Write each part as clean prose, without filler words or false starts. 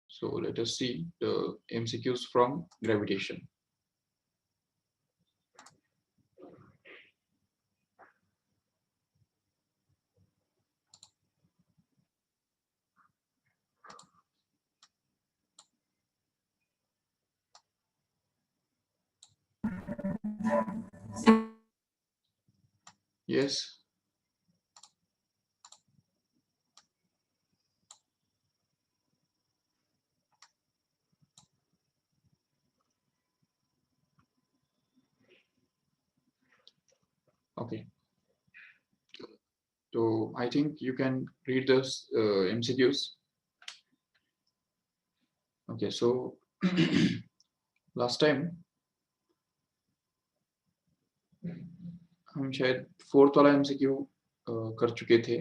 So let us see the MCQs from gravitation. Yes. Okay. So I think you can read this MCQs. Okay. So last time हम शायद 4th वाला MCQ कर चुके थे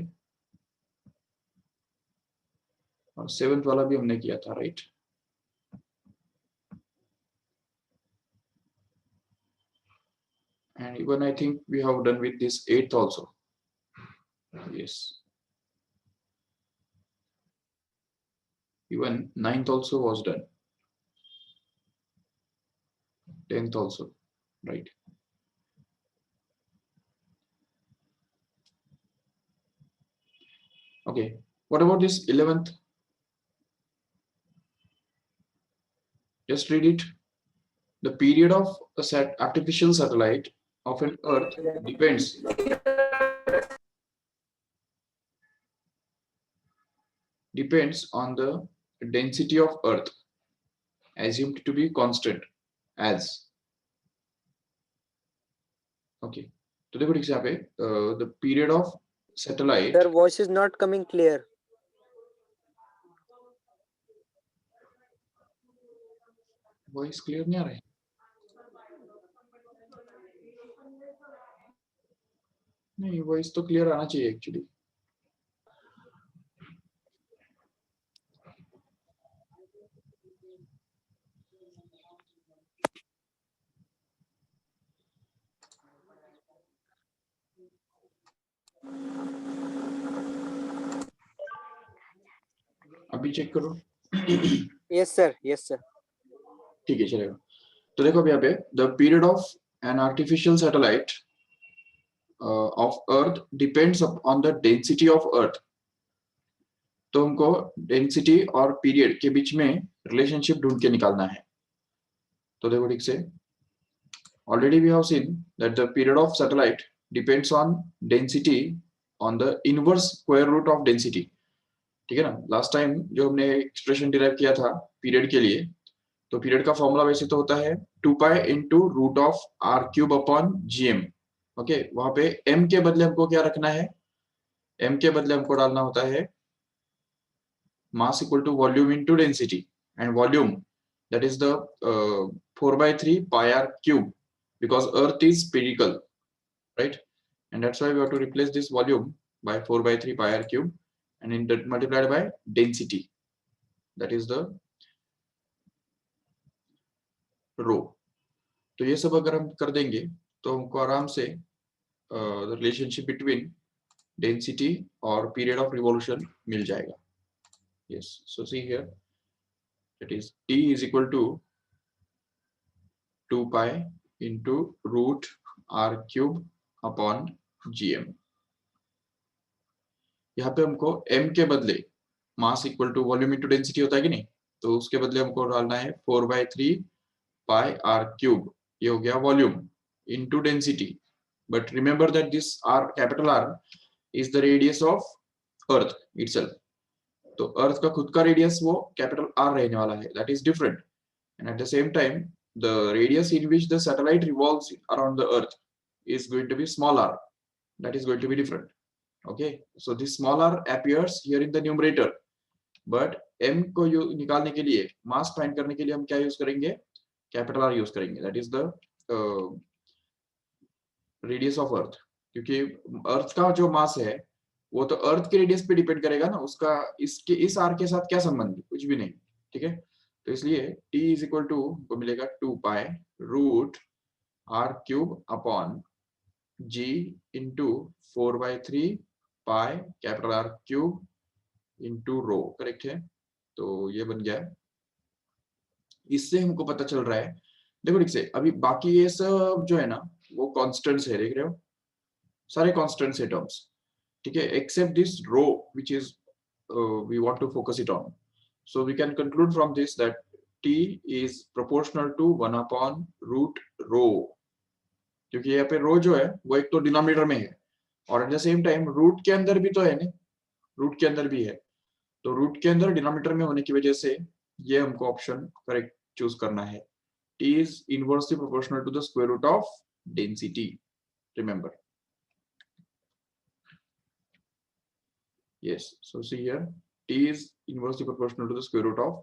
और 7th वाला भी हमने किया था, right? And even I think we have done with this 8th also. Yes. Even 9th also was done. 10th also, right? Okay. What about this 11th? Just read it. The period of a artificial satellite of an Earth depends on the density of Earth, assumed to be constant as. Okay. तो देखो ठीक से यहाँ पे the period of satellite. Their voice is not coming clear. Voice clear नहीं आ रहा है. नहीं, voice तो clear आना चाहिए actually. अभी चेक करो. Yes sir, yes sir. ठीक है, चलेगा. तो देखो अभी यहाँ पे the period of an artificial satellite of Earth depends on the density of Earth. तो हमको डेंसिटी और पीरियड के बीच में रिलेशनशिप ढूंढ के निकालना है. तो देखो ठीक से, already we have seen that the period of satellite depends on density on the inverse square root of density. ठीक है ना? लास्ट टाइम जो हमने एक्सप्रेशन डिराइव किया था पीरियड के लिए, तो पीरियड का फॉर्मूला वैसे तो होता है 2 pi into root of R cube upon GM. Okay, वहां पे एम के बदले हमको क्या रखना है? एम के बदले हमको डालना होता है mass equal to volume into density, and volume, that is the 4 by 3 pi r cube, because Earth is spherical, right? And that's why we have to replace this volume by 4 by 3 pi r cube and multiplied by density, that is the rho. तो ये सब अगर हम कर देंगे तो हमको आराम से the relationship between density और period of revolution मिल जाएगा. Yes, so see here, that is T is equal to 2 pi into root r cube upon gm. यहाँ पे हमको m के बदले mass equal to volume into density होता है कि नहीं, तो उसके बदले हमको डालना है 4 by 3 pi r cube. ये हो गया volume into density. But remember that this r, capital R is the radius of Earth itself. तो अर्थ का खुद का रेडियस वो कैपिटल R रहने वाला है, that is different. And at the same time, the radius in which the satellite revolves around the Earth is going to be small r. That is going to be different. Okay, so this small r appears here in the numerator, but m को निकालने के लिए, mass find करने के लिए हम क्या use करेंगे? कैपिटल R यूज करेंगे. That is the radius of Earth. क्योंकि अर्थ का जो मास है वो तो अर्थ के रेडियस पे डिपेंड करेगा ना, उसका इसके इस आर के साथ क्या संबंध? कुछ भी नहीं. ठीक है, तो इसलिए t इज इक्वल टू को मिलेगा 2 pi root R cube upon g into 4 by 3 pi capital R cube into rho. Correct है? तो ये बन गया। इससे हमको पता चल रहा है, देखो ठीक से, अभी बाकी ये सब जो है ना वो कांस्टेंट्स है, देख रहे हो, सारे कांस्टेंट्स है टर्म्स, ठीक है, except this rho which is we want to focus it on. So we can conclude from this that t is proportional to 1 upon root rho, क्योंकि यहाँ पे रो जो है वो एक तो डिनोमिनेटर में है और at the same time root के अंदर भी तो है ना, रूट के अंदर भी है, तो रूट के अंदर डिनोमिनेटर में होने की वजह से ये हमको ऑप्शन करेक्ट चूज करना है। t is inversely proportional to the square root of density, remember. Yes, so see here, t is inversely proportional to the square root of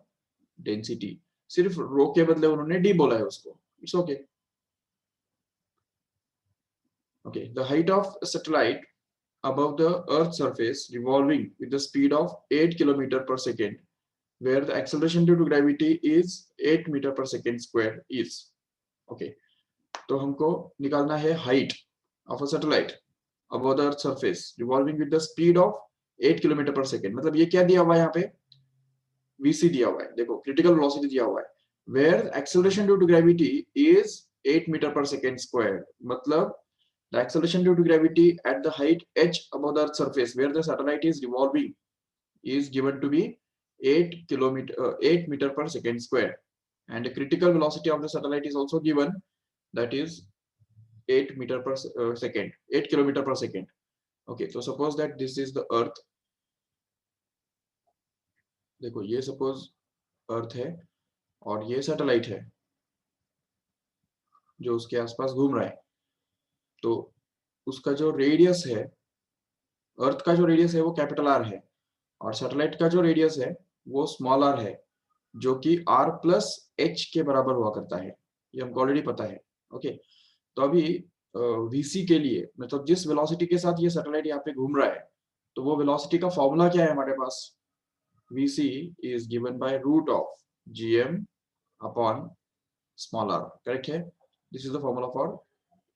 density. सिर्फ रो के बदले उन्होंने d बोला है उसको, it's okay. Okay, the height of a satellite above the earth's surface revolving with the speed of 8 kilometer per second, where the acceleration due to gravity is 8 meter per second square is. Okay, तो हमको निकालना है height of a satellite above the earth's surface revolving with the speed of 8 kilometre पर second. मतलब ये क्या दिया हुआ है यहाँ पे, vc दिया हुआ है, देखो क्रिटिकल वेलोसिटी दिया हुआ है, where acceleration due to gravity is 8 metre पर सेकेंड स्क्वायर, मतलब the acceleration due to gravity at the height h above the earth's surface where the satellite is revolving is given to be 8 meter per second square, and the critical velocity of the satellite is also given, that is 8 meter per second, 8 kilometer per second. Okay, so suppose that this is the earth, देखो ये suppose अर्थ है और ये satellite है जो उसके आसपास घूम रहा है, तो उसका जो रेडियस है, अर्थ का जो रेडियस है वो कैपिटल आर है और सैटेलाइट का जो रेडियस है वो स्मॉल आर है, जो कि r प्लस एच के बराबर हुआ करता है, ये हमको ऑलरेडी पता है। ओके, तो अभी vc के लिए, मतलब जिस वेलोसिटी के साथ ये सैटेलाइट यहाँ पे घूम रहा है, तो वो वेलोसिटी का फॉर्मूला क्या है हमारे पास, vc is given by root of gm upon small r, correct है, this is the formula for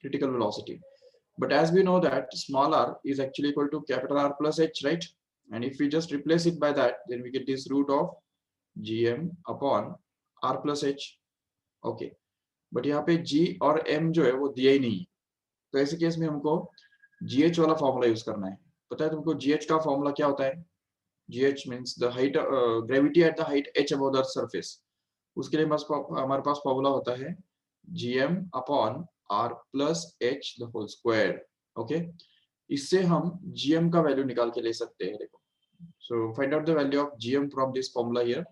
critical velocity. But as we know that small r is actually equal to capital R plus h, right? And if we just replace it by that, then we get this root of gm upon r plus h. Okay, but यहाँ पे g और m जो है वो दिया ही नहीं, तो ऐसे केस में हमको gh वाला फॉर्मूला यूज करना है। पता है तुमको gh का फॉर्मूला क्या होता है? gh means the height, gravity at the height h above the surface. उसके लिए हमारे पास फॉर्मूला होता है gm upon r plus h the whole square. Okay, इससे हम gm का वैल्यू निकाल के ले सकते हैं, देखो, so find out the value of gm from this formula here,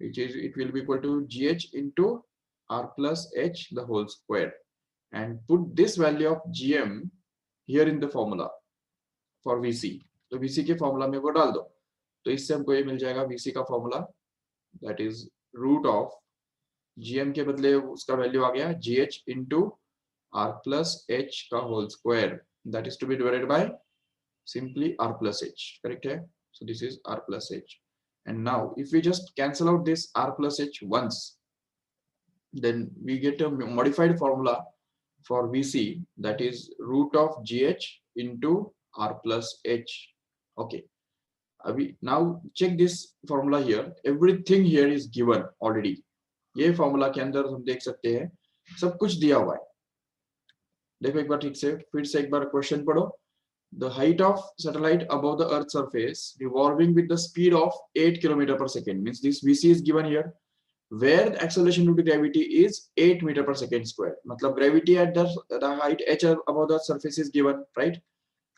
which is, it will be equal to gh into r plus h the whole square, and put this value of gm here in the formula for vc. तो vc के formula में वो डाल दो, तो इससे हमको ये मिल जाएगा vc का formula, that is root of gm के बदले उसका वैल्यू आ गया gh into r plus h का whole square, that is to be divided by simply r plus h, correct है? So this is r plus h, and now if we just cancel out this r plus h once, then we get a modified formula for vc, that is root of gh into r plus h. Okay, अभी now check this formula here, everything here is given already, ये formula के अंदर हम देख सकते हैं सब कुछ दिया हुआ है। देखो एक बार ठीक से, फिर से एक बार क्वेश्चन पढ़ो, the height of satellite above the earth surface revolving with the speed of 8 km per second, means this vc is given here, where the acceleration due to gravity is 8 meter per second square, मतलब gravity at the height h above the surface is given, right?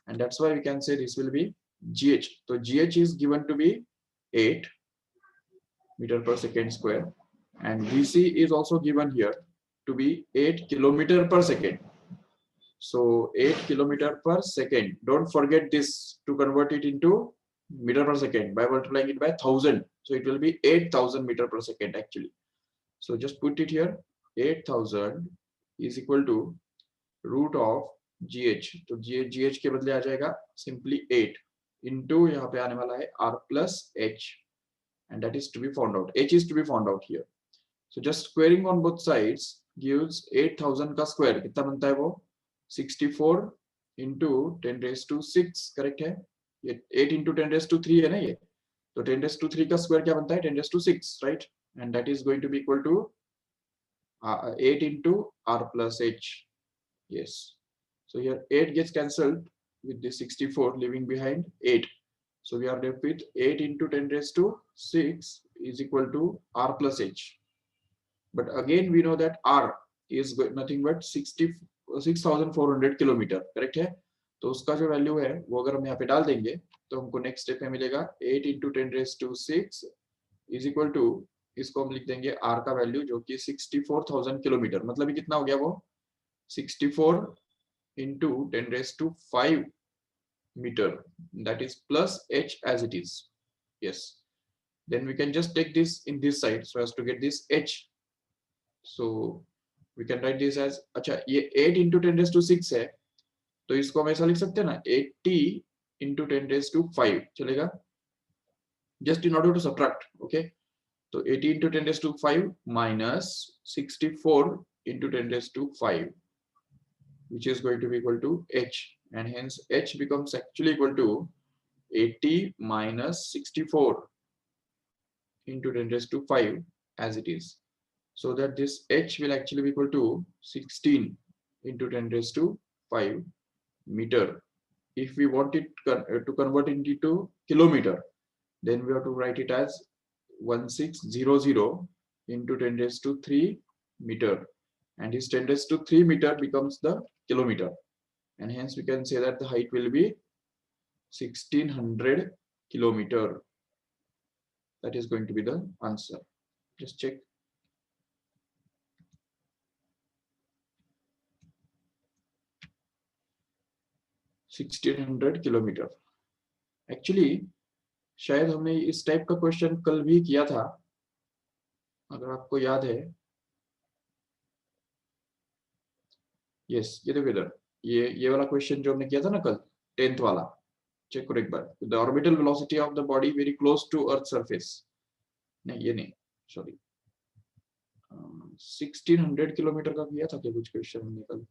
And that's why we can say this will be gh, so gh is given to be 8 meter per second square, and vc is also given here to be 8 kilometer per second. So 8 kilometer per second, don't forget this to convert it into meter per second by multiplying it by 1000, so it will be 8000 meter per second actually. So just put it here, 8000 is equal to root of gh, तो gh के बदले आ जाएगा simply 8 into यहाँ पे आने वाला है r plus h, and that is to be found out, h is to be found out here. So just squaring on both sides gives 8000 का square कितना बनता है वो 64 into 10 raised to 6, करेक्ट है? ये 8 into 10 raised to 3 है ना ये, तो 10⁻³ का स्क्वायर क्या बनता है 10⁻⁶, right, and that is going to be equal to 8 into r plus h. Yes, so here 8 gets cancelled with this 64, leaving behind 8. So we are left with 8 into 10⁻⁶ is equal to r plus h. But again we know that r is nothing but 66,400 kilometre, correct है? तो उसका जो value है वो अगर हम यहाँ पे डाल देंगे तो हमको नेक्स्ट स्टेप में मिलेगा 8 into 10⁻⁶ is equal to, इसको हम लिख देंगे r का वैल्यू जो कि 64,000 किलोमीटर, मतलब ये कितना हो गया वो 64 into 10⁵ meter, that is plus h as it is. Yes, then we can just take this in this side so as to get this h. So we can write this as, अच्छा ये 8 into 10⁶ है तो इसको हम ऐसा लिख सकते हैं ना 80 into 10⁵ चलेगा, just in order to subtract. Okay, तो 80 into 10⁵ minus 64 into 10⁵, which is going to be equal to h, and hence h becomes actually equal to 80 minus 64 into 10⁵ as it is, so that this h will actually be equal to 16 into 10⁵ meter. If we want it to convert it into kilometer, then we have to write it as 1600 into 10⁻³ meter, and this 10⁻³ meter becomes the kilometer, and hence we can say that the height will be 1600 kilometer. That is going to be the answer. Just check. Kilometre. Actually शायद हमने इस type का question कल भी किया था, अगर आपको याद है. यस, ये देखो इधर, ये वाला क्वेश्चन जो हमने किया था ना कल, 10th वाला, चेक करो एक बार. The orbital velocity of the body very close to earth surface, नहीं ये नहीं, सॉरी, 1600 किलोमीटर का किया था क्या कुछ क्वेश्चन हमने कल?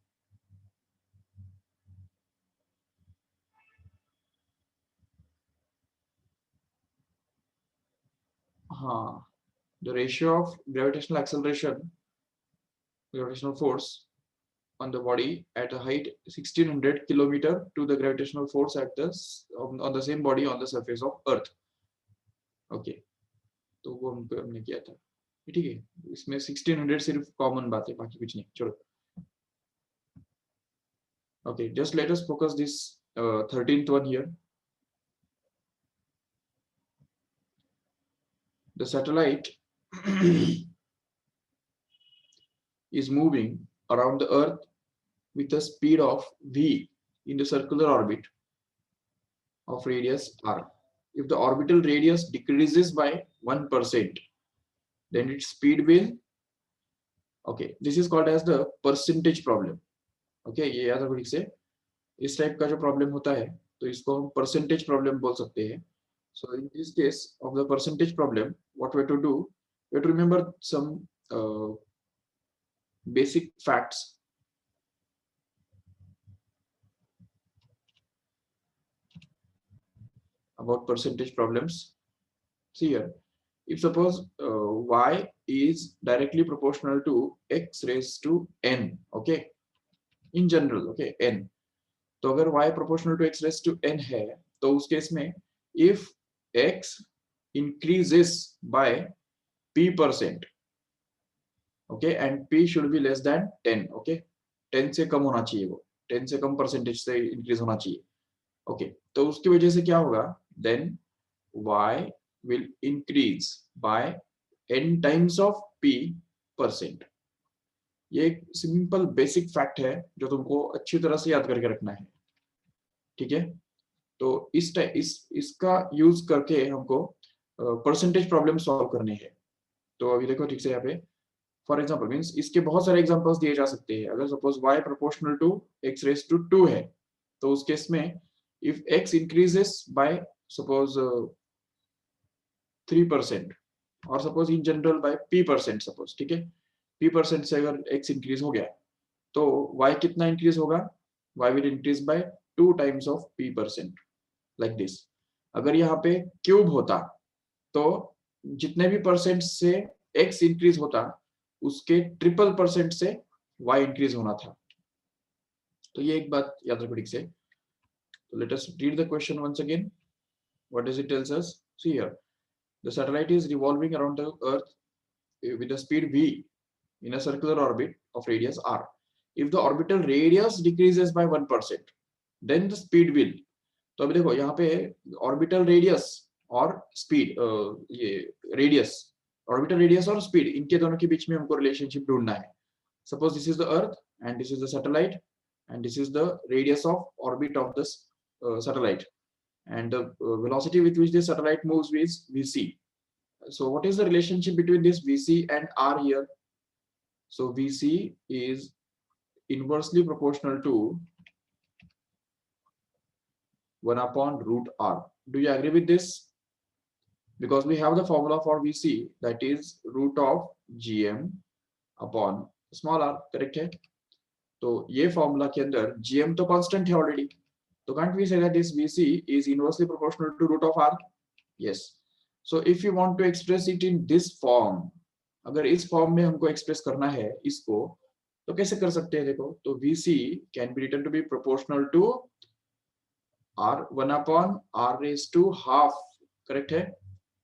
हाँ, the ratio of gravitational acceleration, gravitational force on the body at a height 1600 kilometer to the gravitational force at the on the same body on the surface of earth. Okay, तो वो हमने किया था, ठीक है. इसमें 1600 सिर्फ कॉमन बात है, बाकी कुछ नहीं. चलो, okay, just let us focus this 13th one here. The satellite is moving around the earth with a speed of v in the circular orbit of radius r. If the orbital radius decreases by 1%, then its speed will, okay, this is called as the percentage problem. Okay, ये याद रखो ठीक से, इस type का जो problem होता है तो इसको हम परसेंटेज प्रॉब्लम बोल सकते हैं. So in this case of the percentage problem, what we have to do, we have to remember some basic facts. About percentage problems. See here, if suppose y is directly proportional to x raised to n, okay, in general, okay, n, तो अगर y proportional to x raised to n है तो उस case में if x increases by p%, okay, and p should be less than 10, okay, 10 से कम होना चाहिए, वो 10 से कम परसेंटेज से इंक्रीज होना चाहिए. ओके, तो उसकी वजह से क्या होगा, then y will increase by n times of p%. ये एक सिंपल बेसिक फैक्ट है जो तुमको अच्छी तरह से याद करके रखना है, ठीक है. तो इसका यूज करके हमको परसेंटेज प्रॉब्लम सॉल्व करने हैं. तो अभी देखो ठीक से यहाँ पे, फॉर एग्जांपल मींस इसके बहुत सारे एग्जांपल्स दिए जा सकते हैं. अगर suppose y proportional to x raise to 2 है तो उस केस में if x increases by suppose 3% और suppose in general by p%, suppose, ठीक है, p% से अगर x इंक्रीज हो गया तो y कितना इंक्रीज होगा, y will increase by 2 times of p%, like this. अगर यहाँ पे क्यूब होता तो जितने भी परसेंट से x इंक्रीज होता उसके ट्रिपल परसेंट से y इंक्रीज होना था। तो ये एक बात याद रखो ठीक से। तो let us read the question once again. What does it tells us? See here, the satellite is revolving around the earth with a speed v in a circular orbit of radius r. If the orbital radius decreases by 1%, then the speed will. तो अभी देखो यहाँ पे orbital radius और speed, ये radius, orbital radius और speed, इनके दोनों के बीच में हमको रिलेशनशिप ढूंढना है। Suppose this is the earth and this is the satellite and this is the radius of orbit of this satellite and the velocity with which this satellite moves is vc. So what is the relationship between this vc and r here? So vc is inversely proportional to 1 upon root r. Do you agree with this? Because we have the formula for vc, that is root of gm upon small r, correct है? तो ये formula के अंदर gm तो constant है already, तो can't we say that this vc is inversely proportional to root of r? Yes. So if you want to express it in this form, अगर इस फॉर्म में हमको एक्सप्रेस करना है इसको, तो कैसे कर सकते हैं? देखो, तो vc can be written to be proportional to r 1 upon r raised to half, correct है?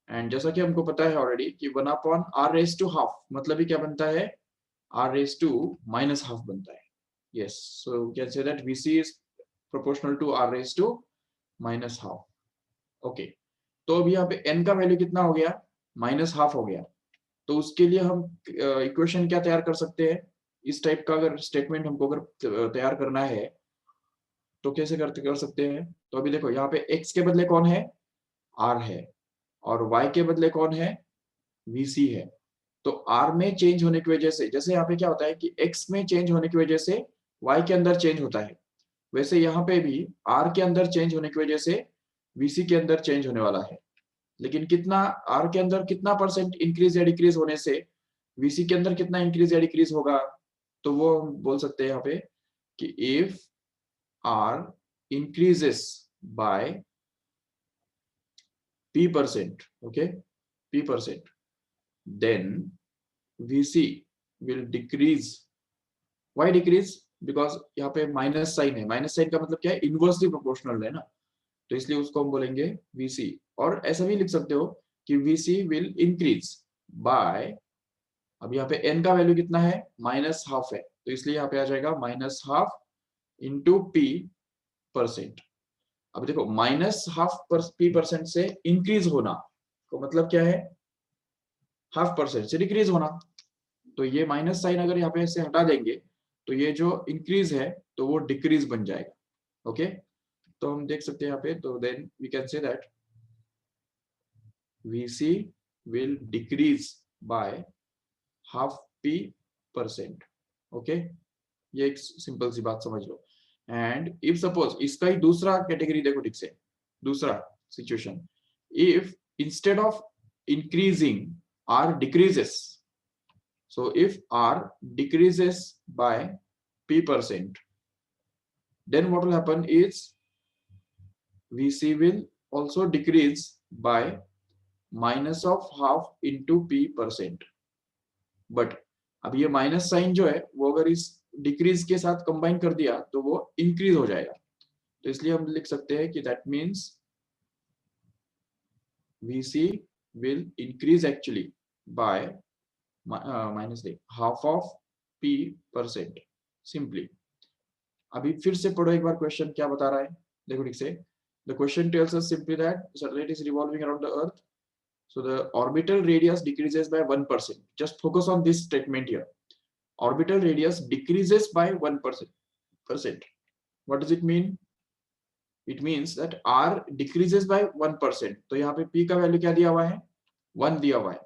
एंड जैसा कि हमको पता है ऑलरेडी कि 1 upon r raised to half मतलब ही क्या बनता है? r raised to minus half बनता है। Yes, so we can say that vc is proportional to r raised to minus half. Okay, तो अभी यहाँ पे n का वैल्यू कितना हो गया? माइनस हाफ हो गया। तो उसके लिए हम इक्वेशन क्या तैयार कर सकते हैं? इस टाइप का अगर स्टेटमेंट हमको अगर तैयार करना है तो कैसे कर सकते हैं? तो अभी देखो यहाँ पे x के बदले कौन है? r है, और y के बदले कौन है? vc है। तो r में चेंज होने की वजह से, जैसे यहाँ पे क्या होता है कि x में चेंज होने की वजह से y के अंदर चेंज होता है, वैसे यहाँ पे भी r के अंदर चेंज होने की वजह से vc के अंदर चेंज होने वाला है। लेकिन कितना, r के अंदर कितना परसेंट इंक्रीज या डिक्रीज होने से vc के अंदर कितना इंक्रीज या डिक्रीज होगा? तो वो हम बोल सकते हैं यहाँ पे कि if r increases by p%, okay, p%, then vc will decrease. Why decrease? Because यहाँ पे माइनस साइन है, माइनस साइन का मतलब क्या है? इनवर्सली प्रोपोर्शनल है ना, तो इसलिए उसको हम बोलेंगे vc। और ऐसा भी लिख सकते हो कि vc will increase by, अब यहाँ पे n का वैल्यू कितना है? माइनस हाफ है, तो इसलिए यहाँ पे आ जाएगा माइनस हाफ इंटू p%। अब देखो माइनस हाफ p% से इंक्रीज होना तो मतलब क्या है? हाफ परसेंट से डिक्रीज होना। तो ये माइनस साइन अगर यहाँ पे से हटा देंगे तो ये जो इंक्रीज है तो वो डिक्रीज बन जाएगा। ओके, तो हम देख सकते हैं यहाँ पे, तो then we can say that vc will decrease by half p%। Okay, ये एक सिंपल सी बात समझ लो। एंड इफ सपोज, इसका ही दूसरा कैटेगरी देखो ठीक से, दूसरा situation, if instead of increasing r decreases, so if r decreases by p%, then what will happen is vc will also decrease by minus of half into p%। But अब ये minus sign जो है वो अगर इस decrease के साथ combine कर दिया तो वो इंक्रीज हो जाएगा, तो इसलिए हम लिख सकते हैं कि that means vc will increase actually by minus half of p%, simply। अभी फिर से पढ़ो एक बार क्वेश्चन क्या बता रहा है, देखो ठीक से। The question tells us simply that satellite is revolving around the earth, so the orbital radius decreases by 1%. Just focus on this statement here. Orbital radius decreases by 1%. What does it mean? It means that r decreases by 1%। तो यहाँ पे p का value क्या दिया हुआ है? 1 दिया हुआ है।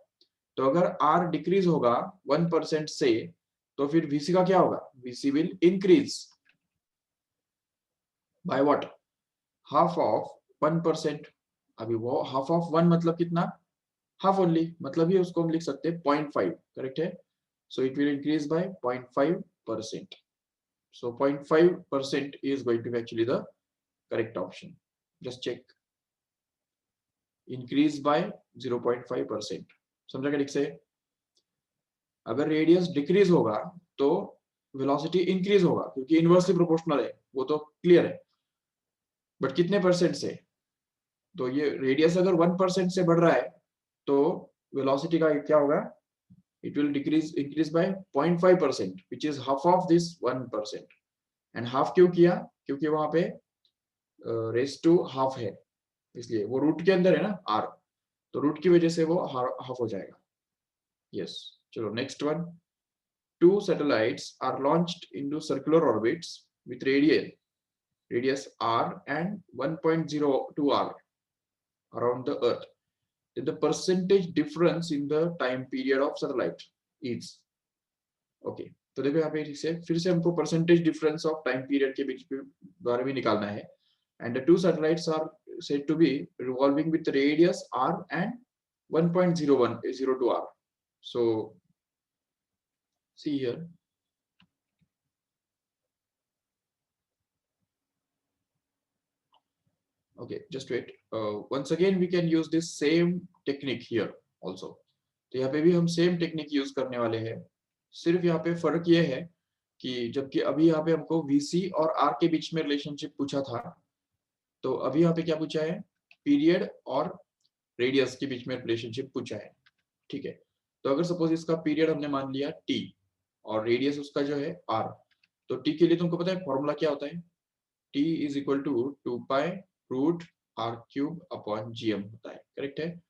तो अगर r डिक्रीज होगा 1% से तो फिर vc का क्या होगा? vc will increase by what? half of 1%। अभी वो half of 1 मतलब कितना? हाफ ओनली, मतलब ये उसको हम लिख सकते हैं 0.5, करेक्ट है? So it will increase by 0.5%। So 0.5% is going to be actually the correct option. Just check. Increase by 0.5%। समझा क्या ठीक से? अगर रेडियस डिक्रीज होगा तो वेलोसिटी इंक्रीज होगा, क्योंकि इनवर्सली प्रोपोर्शनल है, वो तो क्लियर है। बट कितने परसेंट से? तो ये रेडियस अगर 1% से बढ़ रहा है तो वेलोसिटी का क्या होगा? It will increase by 0.5%, which is half of this 1%। And half क्यों किया? क्योंकि वहां पे रेस टू हाफ है, इसलिए वो रूट के अंदर है ना आर, तो रूट की वजह से वो हाफ हो जाएगा। यस, चलो next one. Two satellites are launched into circular orbits with radius r and 1.02 r around the Earth. Then the percentage difference in the time period of satellite is okay. तो देखो यहाँ पे फिर से हमको percentage difference of time period के बीच बारे में निकालना है। And the two satellites are said to be revolving with radius r and 1.0102 r. So see here. Okay, just wait. Once again we can use this same technique here also. तो यहाँ पे भी हम सेम टेक्निक यूज करने वाले हैं। सिर्फ यहाँ पे फर्क ये है कि जबकि अभी यहाँ पे हमको VC और R के बीच में रिलेशनशिप पूछा था, तो अभी यहाँ पे क्या पूछा है? पीरियड और रेडियस के बीच में रिलेशनशिप पूछा है। ठीक है, तो अगर सपोज इसका पीरियड हमने मान लिया T और रेडियस उसका जो है R, तो T के लिए तुमको पता है फॉर्मूला क्या होता है? T is equal to 2 pi root R cube upon GM होता है, करेक्ट है?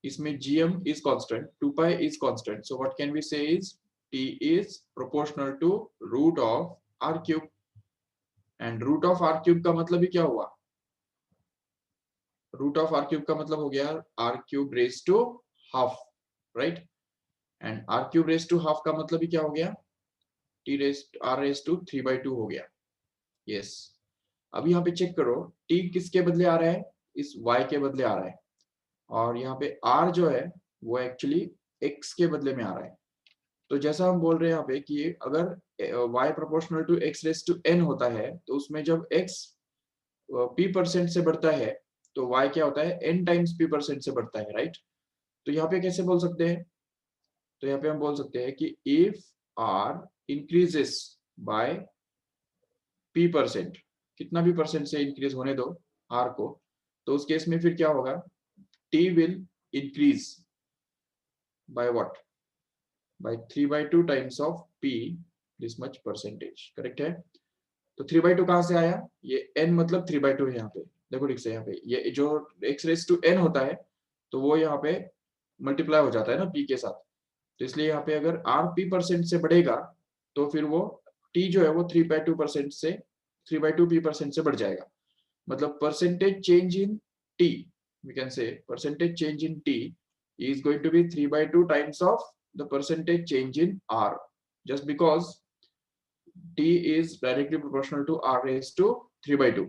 इसमें gm is constant, 2 pi is constant, so what can we say is t is proportional to root of r cube, and root of r cube का मतलब ही क्या हुआ? root of r cube का मतलब हो गया r cube raised to half, right? and r cube raised to half का मतलब ही क्या हो गया? r raised to 3/2 हो गया। yes, अभी यहाँ पे चेक करो t किसके बदले आ रहा है? इस y के बदले आ रहा है, और यहाँ पे r जो है वो एक्चुअली x के बदले में आ रहा है। तो जैसा हम बोल रहे हैं यहाँ पे कि अगर y proportional to x raise to n होता है, तो उसमें जब x p% से बढ़ता है तो y क्या होता है? n टाइम्स p% से बढ़ता है, राइट? तो यहाँ पे कैसे बोल सकते हैं? तो यहाँ पे हम बोल सकते हैं कि if r increases by p%, कितना भी परसेंट से इंक्रीज होने दो r को, तो उस केस में फिर क्या होगा? t will increase by what? by 3/2 times of p this much percentage, correct है? तो 3/2 कहां से आया? ये n मतलब 3/2 है यहाँ पे, देखो ठीक से यहाँ पे ये जो x रेस टू n होता है तो वो यहाँ पे मल्टीप्लाई हो जाता है ना p के साथ, तो इसलिए यहाँ पे अगर r p% से बढ़ेगा तो फिर वो t जो है वो 3/2% से 3/2 p% से बढ़ जाएगा। मतलब percentage change in t, we can say percentage change in t is going to be 3/2 times of the percentage change in r, just because t is directly proportional to r raised to 3/2।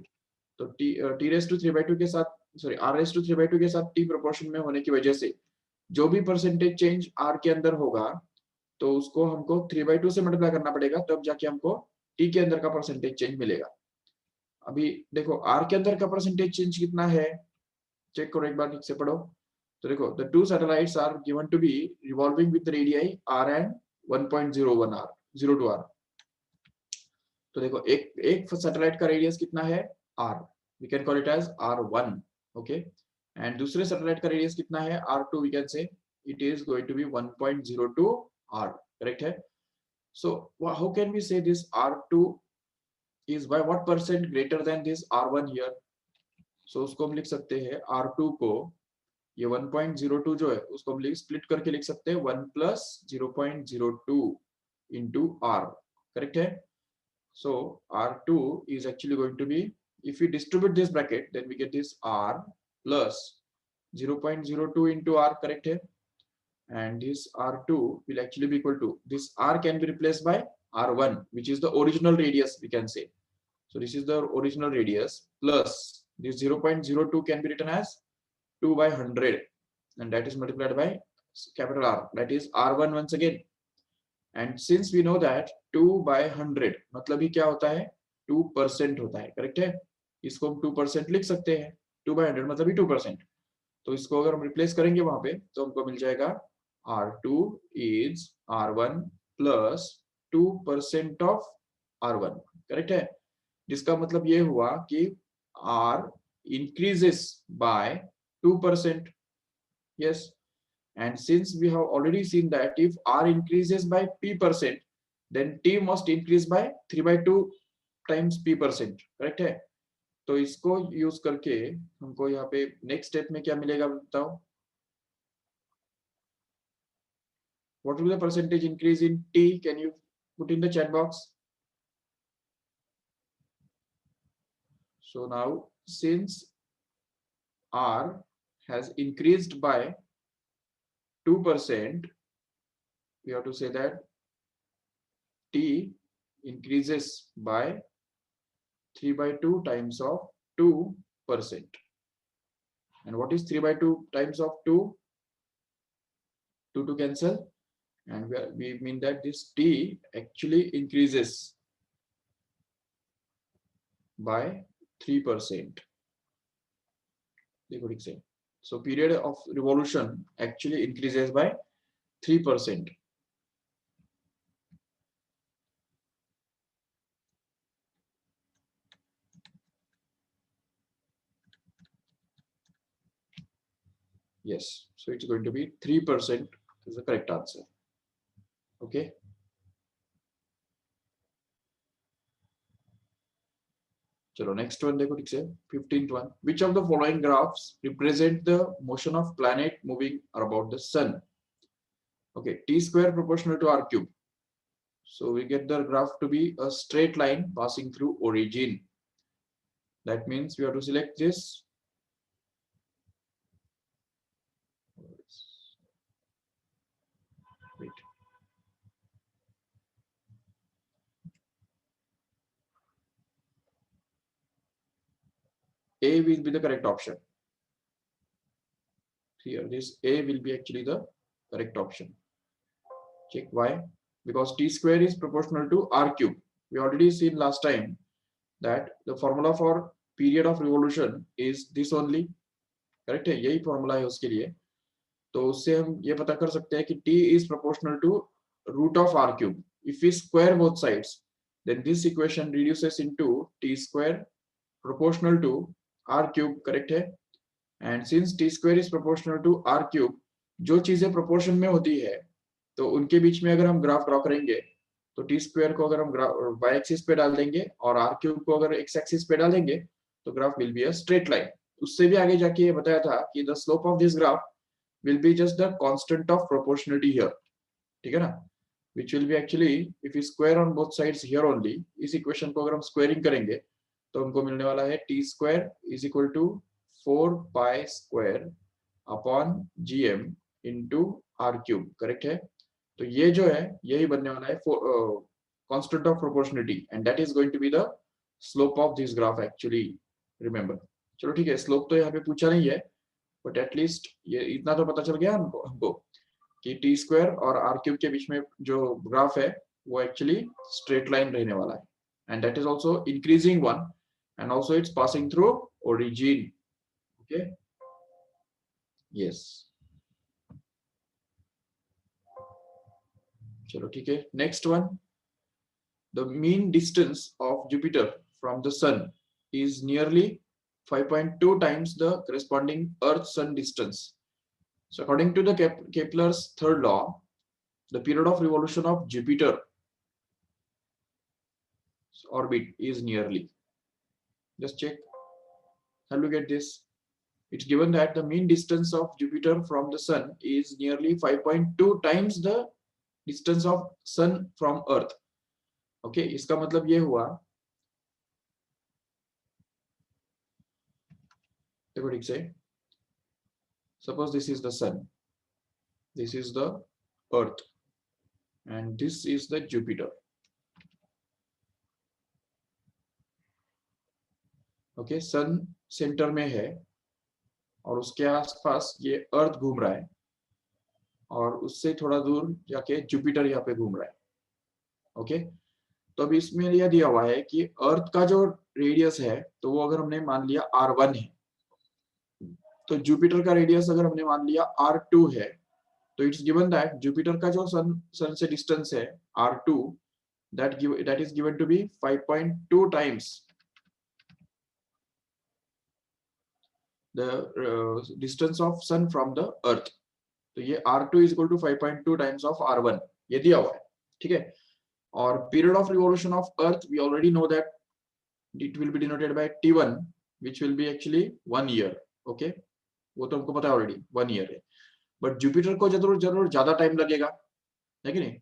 तो t raised to 3/2 के साथ, sorry r raised to 3/2 के साथ t proportion में होने की वजह से जो भी परसेंटेज चेंज r के अंदर होगा तो उसको हमको 3/2 से मल्टीप्लाई करना पड़ेगा, तब जाके हमको t के अंदर का परसेंटेज चेंज मिलेगा। अभी देखो r के अंदर का परसेंटेज चेंज कितना है, चेक करो एक बार ठीक से पढ़ो। तो देखो the two satellites are given to be revolving with radii r and 1.01 r 02 r। तो देखो एक सैटेलाइट का रेडियस कितना है? r, we can call it as r1, okay? and दूसरे सैटेलाइट का रेडियस कितना है? r2, we can say it is going to be 1.02 r, correct है? so how can we say this r2 is by what percent greater than this r1 here? so उसको हम लिख सकते हैं r2 को, ये 1.02 जो है उसको हम स्प्लिट करके लिख सकते हैं 1 plus 0.02 into r, करेक्ट है? so r2 is actually going to be, if we distribute this bracket then we get this r plus 0.02 into r, correct है? and this r2 will actually be equal to, this r can be replaced by r1 which is the original radius, we can say. so this is the original radius plus this 0.02 can be written as 2 by 100, and that is multiplied by capital R, that is R1 once again. and since we know that 2 by 100 मतलब ही क्या होता है? 2% होता है, correct है? इसको हम 2% लिख सकते हैं, 2 by 100 मतलब ही 2%। तो इसको अगर हम रिप्लेस करेंगे वहां पे तो हमको मिल जाएगा R2 is R1 plus 2% of R1, correct है। जिसका मतलब ये हुआ कि R increases by 2%. Yes, and since we have already seen that if R increases by p%, then T must increase by 3/2 times p%, correct है। तो इसको use करके हमको यहाँ पे नेक्स्ट स्टेप में क्या मिलेगा बताओ। What will be the percentage increase in T? Can you put in the chat box? So now since R has increased by 2%, we have to say that T increases by 3/2 times of 2%. And what is 3/2 times of 2? 2 to cancel, and we mean that this T actually increases by 3%. So period of revolution actually increases by 3%. Yes, so it's going to be 3% is the correct answer. Okay. चलो next one देखो ठीक से 15th one. Which of the following graphs represent the motion of planet moving about the sun? Okay, T square proportional to R cube. So we get the graph to be a straight line passing through origin. That means we have to select this. Wait. A will be the correct option. Here, this A will be actually the correct option. Check why? Because T square is proportional to R cube. We already seen last time that the formula for period of revolution is this only. Correct है, यही formula है उसके लिए। तो उससे हम ये पता कर सकते हैं कि T is proportional to root of R cube. If we square both sides, then this equation reduces into T square proportional to R cube, correct है। And since T square is proportional to R cube, जो चीजें proportion में होती है तो उनके बीच में अगर हम ग्राफ ड्रॉ करेंगे तो टी स्क्वायर को अगर हम वाई एक्सिस पे डाल देंगे और आर क्यूब को अगर एक्स एक्सिस पे डाल देंगे तो graph will be a straight line. उससे भी आगे जाके ये बताया था कि the slope of this graph will be just the constant of proportionality here, ठीक है ना, which will be actually if we square on both sides here only, इस इक्वेशन को अगर हम स्क्वायरिंग करेंगे तो हमको मिलने वाला है T square is equal to 4 pi square upon gm into R cube, correct है। तो ये जो है यही बनने वाला है constant of proportionality and that is going to be the slope of this graph actually, remember. चलो ठीक है, स्लोप तो यहाँ पे पूछा नहीं है बट एटलीस्ट ये इतना तो पता चल गया हमको कि टी स्क्वायर और आर क्यूब के बीच में जो ग्राफ है वो एक्चुअली स्ट्रेट लाइन रहने वाला है and that is also increasing one and also it's passing through origin. Okay, yes, चलो ठीक है, next one. The mean distance of Jupiter from the sun is nearly 5.2 times the corresponding Earth-Sun distance. So according to the Kepler's third law, the period of revolution of Jupiter's orbit is nearly. Just check. How do you get this? It's given that the mean distance of Jupiter from the sun is nearly 5.2 times the distance of sun from Earth. Okay, इसका मतलब ये हुआ, देखो ठीक से, suppose this is the sun, this is the earth and this is the Jupiter. Okay, sun centre में है और उसके आसपास ये अर्थ घूम रहा है और उससे थोड़ा दूर जाके जुपिटर यहाँ पे घूम रहा है। ओके, तो अब इसमें यह दिया हुआ है कि अर्थ का जो रेडियस है तो वो अगर हमने मान लिया r1 है तो जुपिटर का रेडियस अगर हमने मान लिया R2 है, तो इट्स गिवन दैट जुपिटर का जो सन से डिस्टेंस है R2, that is given to be 5.2 times the distance of sun from the earth. तो ये R2 is equal to 5.2 times of R1, ये दिया हुआ है, ठीक है। और period of revolution of earth we already know that it will be denoted by T1, which will be actually 1 year. Okay, वो तो हमको पता है ऑलरेडी 1 year है, बट जुपिटर को जरूर ज्यादा टाइम लगेगा, है कि नहीं।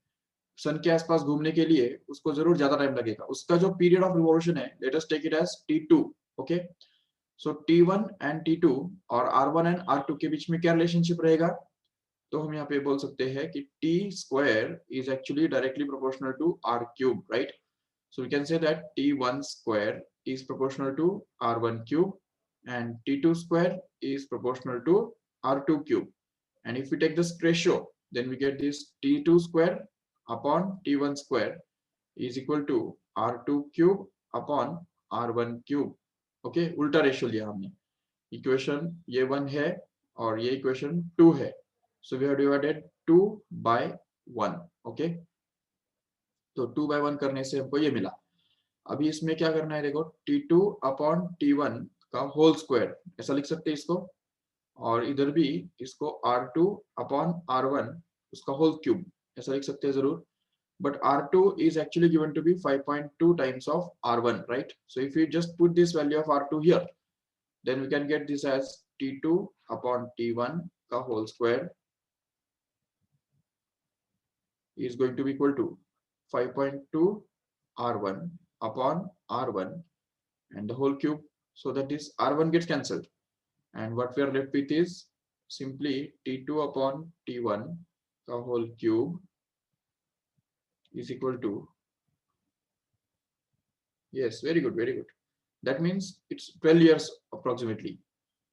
सन के आसपास घूमने के लिए उसको जरूर ज्यादा टाइम लगेगा। उसका जो पीरियड ऑफ रिवॉल्यूशन है, let us take it as T2। Okay, so T1 and T2 और R1 एंड R2 के बीच में क्या रिलेशनशिप रहेगा, तो हम यहाँ पे बोल सकते हैं कि T square is actually directly proportional to R cube, right. So we can say that T1 square is proportional to R1 cube and T2 square is proportional to R2 cube. And if we take this ratio, then we get this T2 square upon T1 square is equal to R2 cube upon R1 cube. Okay, उल्टा ratio लिया हमने। Equation ये 1 है और ये equation 2 है। So we have divided 2 by 1. Okay, तो 2 by 1 करने से हमको ये मिला। अभी इसमें क्या करना है, देखो T2 अपॉन T1 का होल स्क्वायर ऐसा लिख सकते हैं इसको, और इधर भी इसको R2 अपॉन R1 उसका होल क्यूब ऐसा लिख सकते हैं जरूर। But R2 is actually given to be 5.2 times of R1, right? So if we just put this value of R2 here, then we can get this as T2 upon T1 का whole square is going to be equal to 5.2 R1 upon R1 and the whole cube, so that this R1 gets cancelled, and what we are left with is simply T2 upon T1 the whole cube is equal to, yes, very good, that means it's 12 years approximately.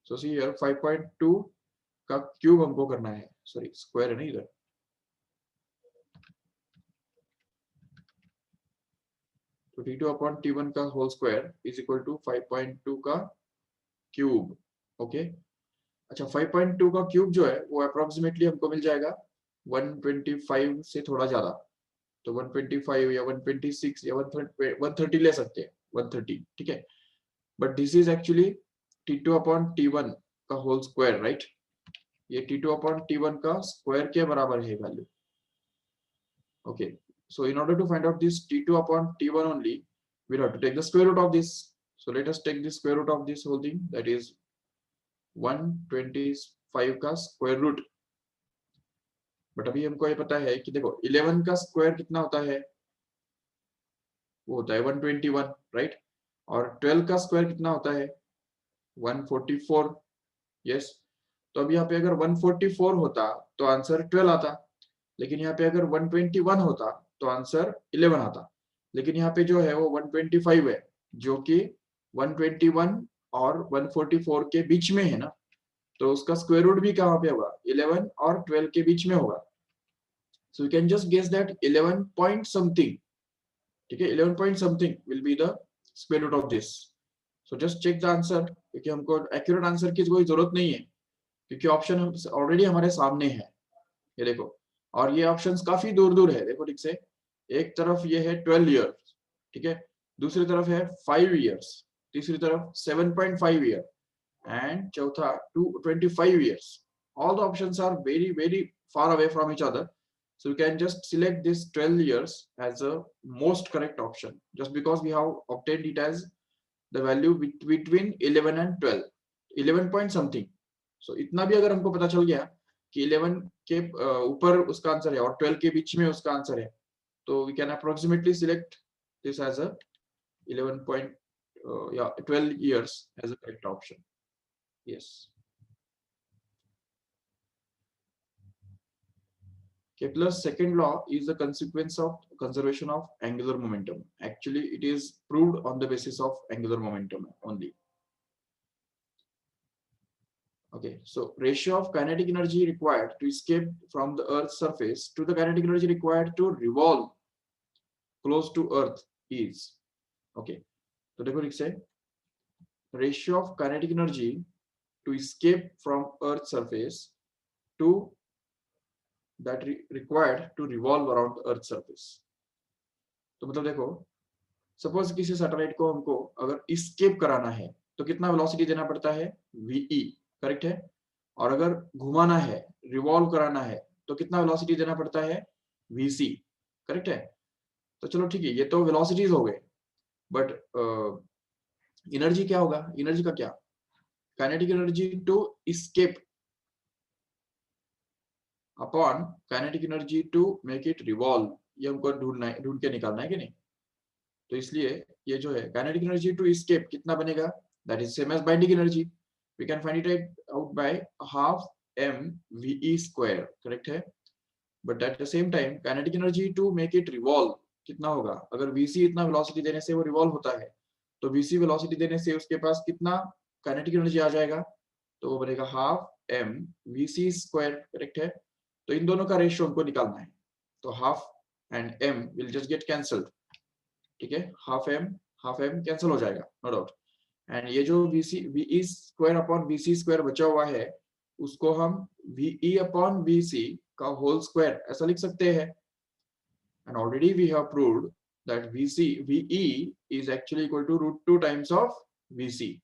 So see here 5.2 का cube हमको करना है, sorry square है ना इधर, तो T2 upon T1 का whole square is equal to 5.2 का क्यूब। ओके, अच्छा 5.2 का क्यूब जो है वो अप्रोक्सीमेटली हमको मिल जाएगा 125 से थोड़ा ज्यादा, तो 125 या 126 या 130 ले सकते हैं, 130, ठीक है। But this is actually T2 upon T1 का होल स्क्वायर, राइट। ये T2 upon T1 का स्क्वायर के बराबर है value. Okay, so in order to find out this T2 upon T1 only, we'll have to take the square root of this. So let us take the square root of this whole thing, that is 125 का square root. But अभी हमको ये पता है कि देखो 11 का square कितना होता है, वो होता है 121, राइट। और 12 का स्क्वायर कितना होता है 144, यस। तो अब यहाँ पे अगर 144 होता तो आंसर 12 आता, लेकिन यहाँ पे अगर 121 होता तो आंसर 11 आता। लेकिन यहाँ पे जो है वो 125 है, जो कि 121 और 144 के बीच में है ना, तो उसका स्क्वायर रूट भी कहाँ पे होगा, 11 और 12 के बीच में होगा। So you can just guess that 11 point something, ठीक है, 11 point something will be the square root of this. So just check the answer, क्योंकि हमको एक्यूरेट आंसर की कोई जरूरत नहीं है, क्योंकि ऑप्शन ऑलरेडी हमारे सामने है, ये देखो। और ये ऑप्शंस काफी दूर दूर है, देखो ठीक से, एक तरफ ये है 12 इयर्स, ठीक है, दूसरी तरफ है 5 इयर्स, तीसरी तरफ 7.5 ईयर एंड चौथा 25 years. All the options are very very far away from each other, so you can just select this 12 years as a most correct option just because we have obtained it as the value between 11 and 12, 11 point something. so इतना भी अगर हमको पता चल गया कि 11 के ऊपर उसका आंसर है और 12 के बीच में उसका आंसर है, तो we can approximately select this as a 11 point 12 years as a correct option. Yes. Kepler's second law is the consequence of conservation of angular momentum. Actually, it is proved on the basis of angular momentum only. Okay, so ratio of kinetic energy required to escape from the Earth's surface to the kinetic energy required to revolve close to Earth is, okay, तो देखो ठीक से, ratio of kinetic energy to escape from Earth's surface to that required to revolve around the Earth's surface. तो मतलब देखो, suppose किसी satellite को हमको अगर escape कराना है तो कितना वेलोसिटी देना पड़ता है, ve, करेक्ट है. और अगर घुमाना है, रिवॉल्व कराना है, तो कितना वेलोसिटी देना पड़ता है, vc, करेक्ट है. तो चलो ठीक है, ये तो वेलोसिटीज हो गए, बट एनर्जी क्या होगा, एनर्जी का क्या, kinetic energy to escape upon kinetic energy to make it revolve, ये हमको ढूंढ के निकालना है कि नहीं. तो इसलिए ये जो है काइनेटिक एनर्जी टू escape कितना बनेगा, that is same as binding energy. We can find it out by half m ve square, correct है. But at the same time kinetic energy to make it revolve कितना होगा, अगर vc इतना velocity देने से वो रिवॉल्व होता है, तो vc वेलोसिटी देने से उसके पास कितना काइनेटिक एनर्जी आ जाएगा, तो वो बनेगा half m vc square, correct है. तो इन दोनों का रेशियो हमको निकालना है, तो half and m will just get cancelled, ठीक है. हाफ m कैंसिल हो जाएगा, नो डाउट. एंड ये जो ve square upon vc square बचा हुआ है, उसको हम ve अपॉन vc का होल स्क्वायर ऐसा लिख सकते हैं. And already we have proved that ve is actually equal to root 2 times of vc.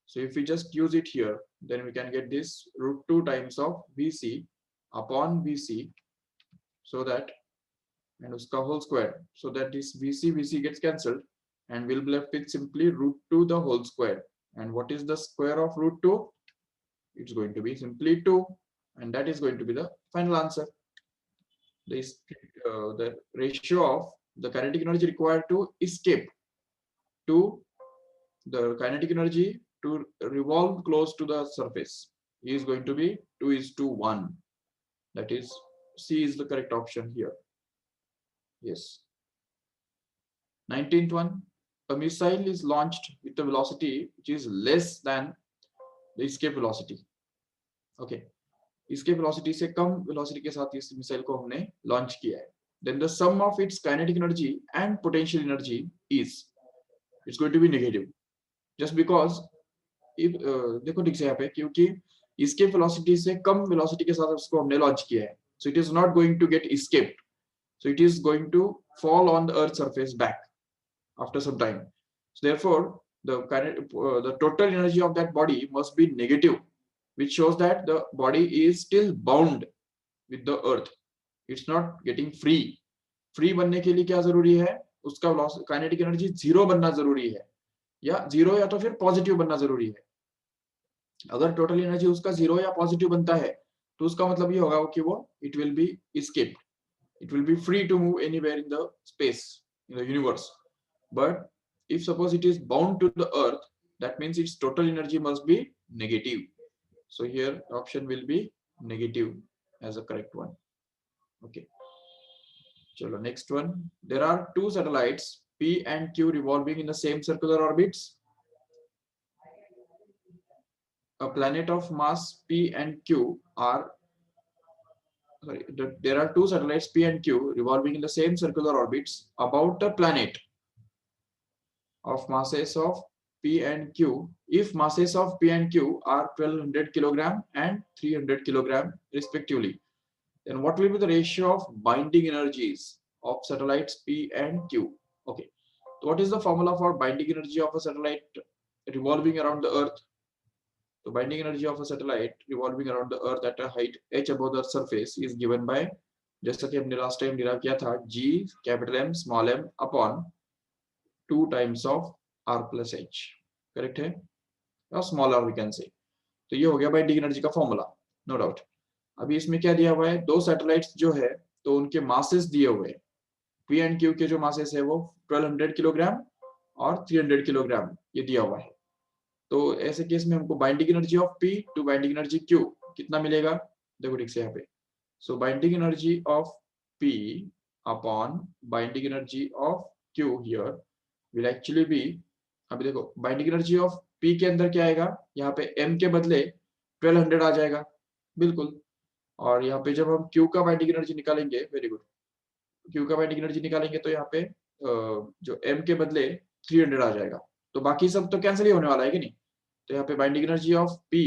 So if we just use it here, then we can get this root 2 times of vc upon vc, so that, and uska whole square, so that this vc gets cancelled and we'll be left with simply root 2 the whole square. And what is the square of root 2? It's going to be simply 2, and that is going to be the final answer. This the ratio of the kinetic energy required to escape to the kinetic energy to revolve close to the surface is going to be 2:1. That is, C is the correct option here. Yes. 19th one, a missile is launched with a velocity which is less than the escape velocity. Okay, escape velocity से कम velocity के साथ इस missile को हमने launch किया है. Then the sum of its kinetic energy and potential energy is, it's going to be negative, just because if देखो ठीक से यहाँ पे, क्योंकि escape velocity से कम velocity के साथ उसको हमने लॉन्च किया है, so it is not going to get escaped, so it is going to fall on the earth's surface back after some time. So therefore the total energy of that body must be negative, which shows that the body is still bound with the earth. It's not getting free. Free बनने के लिए क्या जरूरी है, उसका kinetic energy 0 बनना जरूरी है, या 0 या तो फिर पॉजिटिव बनना जरूरी है. अगर टोटल एनर्जी उसका 0 या पॉजिटिव बनता है, तो उसका मतलब ये होगा कि वो it will be escaped, it will be free to move anywhere in the space, in the universe. But if suppose it is bound to the earth, that means its total energy must be negative. So here option will be negative as a correct one. Okay, chalo, next one. There are two satellites P and Q revolving in the same circular orbits. A planet of mass P and Q are there are two satellites P and Q revolving in the same circular orbits about a planet of masses of P and Q. If masses of P and Q are 1200 kilogram and 300 kilogram respectively, then what will be the ratio of binding energies of satellites P and Q? Okay, so what is the formula for binding energy of a satellite revolving around the earth? The binding energy of a satellite revolving around the earth at a height h above the surface is given by, जैसा कि हमने last time derive किया था, G capital M small m upon 2 times of r plus h, correct है, और small r we can say. तो ये हो गया बाइंडिंग एनर्जी का फॉर्मूला, नो डाउट. अभी इसमें क्या दिया हुआ है, दो सैटेलाइट्स जो है तो उनके मासेस दिए हुए हैं. P and Q के जो मासेस है वो 1200 किलोग्राम और 300 किलोग्राम ये दिया हुआ है. तो ऐसे केस में हमको binding energy of P to binding energy Q कितना मिलेगा, देखो ठीक से यहाँ पे. So binding energy of P upon binding energy of Q here will actually be, अभी देखो बाइंडिंग एनर्जी ऑफ P के अंदर क्या आएगा, यहाँ पे M के बदले 1200 आ जाएगा, बिल्कुल. और यहाँ पे जब हम Q का बाइंडिंग एनर्जी निकालेंगे, वेरी गुड, Q का बाइंडिंग एनर्जी निकालेंगे तो यहाँ पे जो M के बदले 300 आ जाएगा. तो बाकी सब तो कैंसिल ही होने वाला है कि नहीं. तो यहाँ पे बाइंडिंग एनर्जी ऑफ P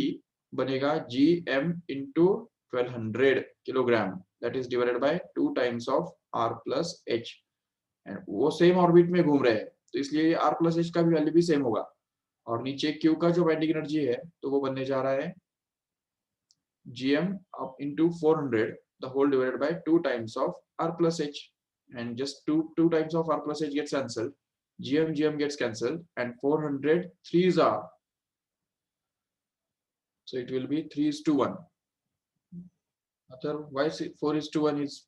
बनेगा gm into 1200 kilogram, that is divided by 2 times of r plus h, and वो सेम ऑर्बिट में घूम रहे हैं तो इसलिए r plus h का भी वैल्यू भी सेम होगा, और नीचे q का जो बाइंडिंग एनर्जी है तो वो बनने जा रहा है gm up into 400 the whole divided by 2 times of r plus h, and just 2 times of r plus h gets cancelled, gm gets cancelled, and 400 3s are, so it will be 3:1. Otherwise 4:1 is,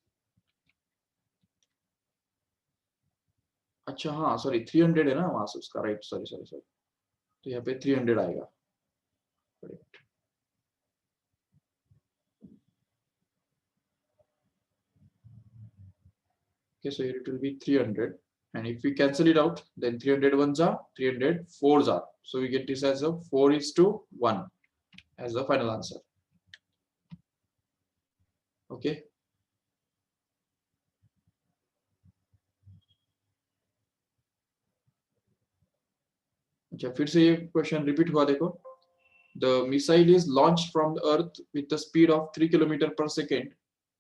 अच्छा हाँ sorry 300 है ना वहां से उसका, right, sorry sorry sorry, तो यहाँ पे 300 आएगा, correct. Okay, so here it will be 300, and if we cancel it out, then 300 ones are 300 fours are, so we get this as a 4:1 as the final answer. Okay, अच्छा फिर से ये question repeat हुआ देखो, the missile is launched from the earth with the speed of 3 km per second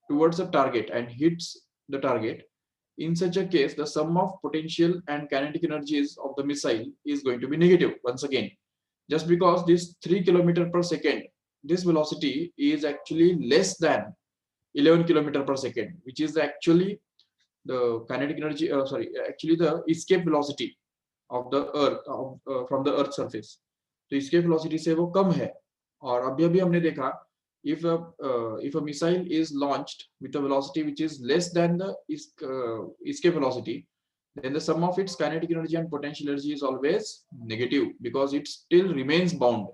towards a target and hits the target. In such a case, the sum of potential and kinetic energies of the missile is going to be negative. Once again, just because this 3 km per second, this velocity is actually less than 11 km per second, which is actually the kinetic energy, actually the escape velocity of the earth, from the earth surface. तो escape velocity से वो कम है, और अभी अभी हमने देखा if a missile is launched with a velocity which is less than the escape velocity, then the sum of its kinetic energy and potential energy is always negative, because it still remains bound.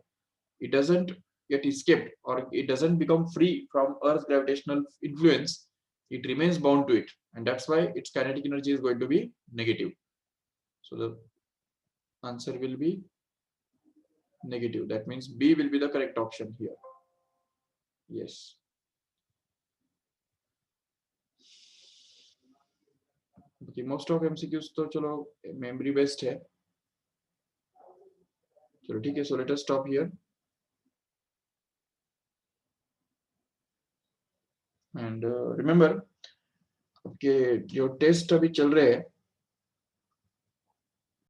It doesn't get escaped, or it doesn't become free from Earth's gravitational influence. It remains bound to it, and that's why its kinetic energy is going to be negative. So the answer will be negative. That means B will be the correct option here. Yes. Okay, most of MCQs तो चलो memory based है, चलो ठीक है, so let us stop here, and remember आपके जो test अभी चल रहे हैं